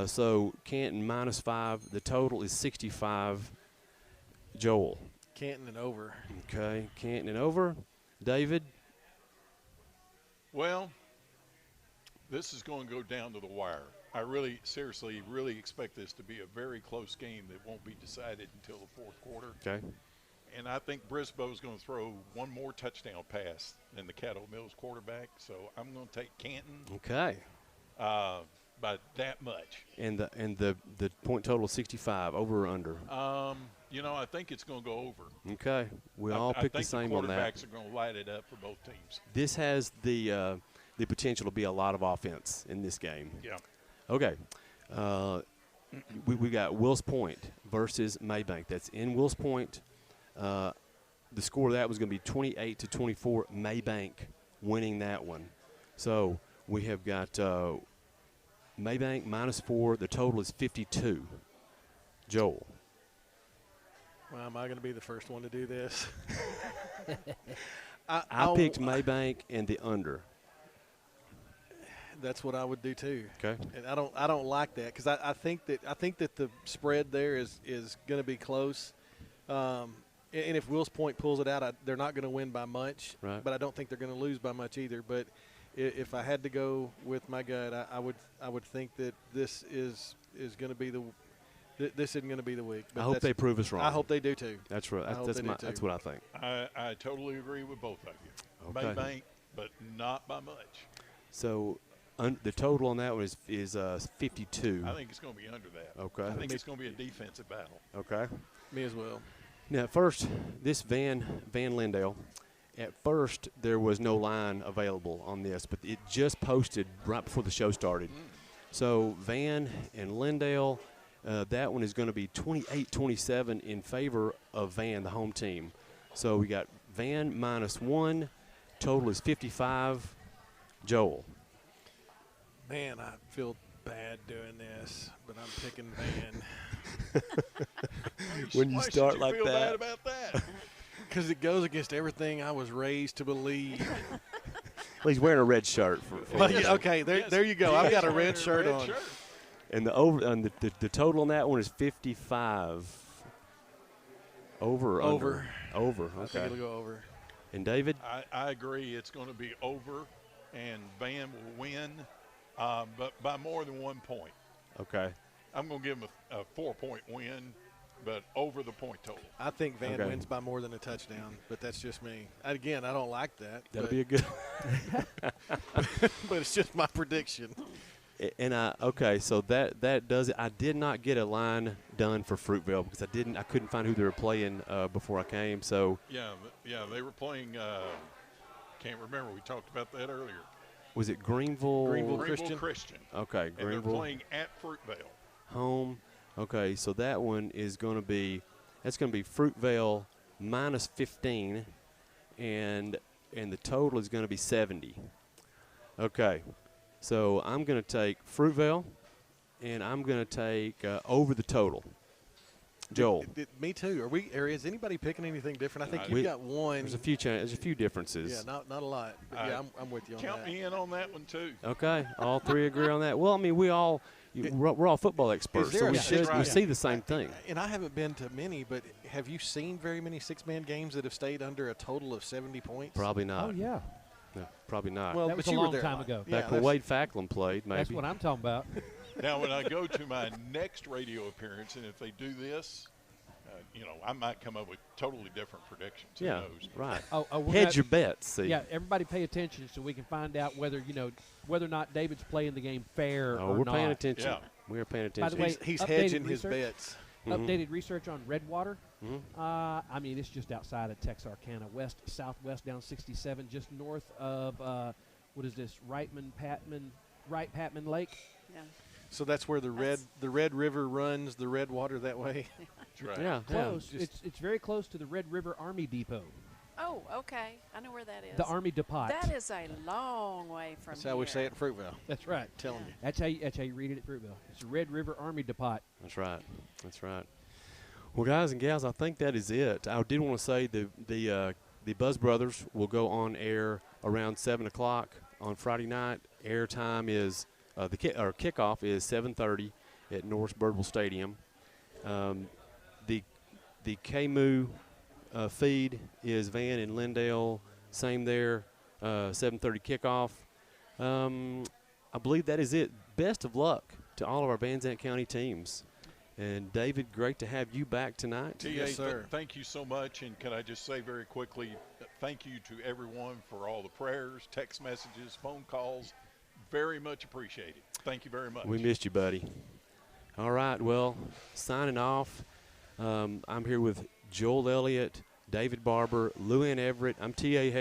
So Canton -5. The total is 65. Joel. Canton and over. Okay, Canton and over. David. Well, this is going to go down to the wire. I really, seriously, really expect this to be a very close game that won't be decided until the fourth quarter. Okay. And I think Brisbo's going to throw one more touchdown pass than the Caddo Mills quarterback. So I'm going to take Canton Okay. by that much. And the point total is 65. Over or under. You know, I think it's going to go over. Okay. We all I picked the think same the on that. quarterbacks are going to light it up for both teams. This has the potential to be a lot of offense in this game. Yeah. Okay. We got Wills Point versus Maybank. That's in Wills Point. The score of that was going to be 28-24. Maybank winning that one. So we have got Maybank -4. The total is 52. Joel. Well, am I going to be the first one to do this? I picked Maybank and the under. That's what I would do too. Okay. And I don't like that because I think that the spread there is going to be close. And if Wills Point pulls it out, they're not going to win by much. Right. But I don't think they're going to lose by much either. But if I had to go with my gut, I would think that this is going to be this isn't going to be the week. But I hope they prove us wrong. I hope they do too. That's right. I hope That's they do too. that's what I think. I totally agree with both of you. Okay. Maybank, but not by much. So the total on that one is 52. I think it's going to be under that. Okay. I think it's going to be a defensive battle. Okay. Me as well. Now, at first, this Van Lindale, at first there was no line available on this, but it just posted right before the show started. So Van and Lindale, that one is going to be 28-27 in favor of Van, the home team. So we got Van -1, total is 55. Joel. Man, I feel bad doing this, but I'm picking Van. When you Why start should you like feel that. bad about that? Because it goes against everything I was raised to believe. Well, he's wearing a red shirt. Well, yeah, okay, there you go. I've got a red shirt on. And the total on that one is 55. Over or Over. under? Over. I think Okay. it'll go over. And David? I agree. It's going to be over, and Van will win, but by more than 1 point. Okay. I'm going to give them a 4-point win, but over the point total. I think Van Okay. wins by more than a touchdown, but that's just me. Again, I don't like that. That'll but, be a good. but it's just my prediction. And okay, so that does it. I did not get a line done for Fruitvale because I couldn't find who they were playing before I came. So Yeah, they were playing. Can't remember. We talked about that earlier. was it Greenville? Greenville Greenville Christian. Christian. Okay, And they're Greenville playing at Fruitvale. home. Okay, so that one is going to be Fruitvale -15, and the total is going to be 70. Okay, so I'm going to take Fruitvale, and I'm going to take over the total. Joel, Me too. Or is anybody picking anything different? I think We- you've got one. there's a few differences. Yeah, not a lot. But yeah, I'm with you on Count that. me in on that one too. Okay, all three agree on that. Well, I mean, we all, We're all football experts, there so a we six- we see the same thing. And I haven't been to many, but have you seen very many six-man games that have stayed under a total of 70 points? Probably not. Oh, yeah. No, probably not. Well, That was but a you were long there time live. ago. Yeah, Back when Wade Facklin played, maybe. That's what I'm talking about. Now, when I go to my next radio appearance, and if they do this, I might come up with totally different predictions. Who Yeah, knows? right. We're Hedge gonna- your bets, see. Yeah, everybody pay attention so we can find out whether or not David's playing the game fair Oh, or we're not. paying attention. Yeah. We are paying By the attention. way, He's updated hedging his research? bets. Updated research on Redwater. Mhm. I mean, it's just outside of Texarkana, southwest down 67, just north of what is this? Wright-Patman Lake. Yeah. So that's where the Red River runs the red water that way. That's right. Yeah, Close. yeah. It's very close to the Red River Army Depot, Oh, okay. I know where that is. the Army Depot. That is a long way from That's how we say it in Fruitvale. That's right. Telling you. That's how you read it at Fruitvale. It's the Red River Army Depot. That's right. That's right. Well, guys and gals, I think that is it. I did want to say the Buzz Brothers will go on air around 7 o'clock on Friday night. Air time is kickoff is 7:30 at Norris Birdwell Stadium. The KMU feed is Van and Lindale. Same there. 7:30 kickoff. I believe that is it. Best of luck to all of our Van Zandt County teams. And David, great to have you back tonight. TA, sir. Thank you so much. And can I just say very quickly, thank you to everyone for all the prayers, text messages, phone calls. Very much appreciated. Thank you very much. We missed you, buddy. All right, well, signing off. I'm here with Joel Elliott, David Barber, Lou Ann Everett. I'm T.A. Hayes.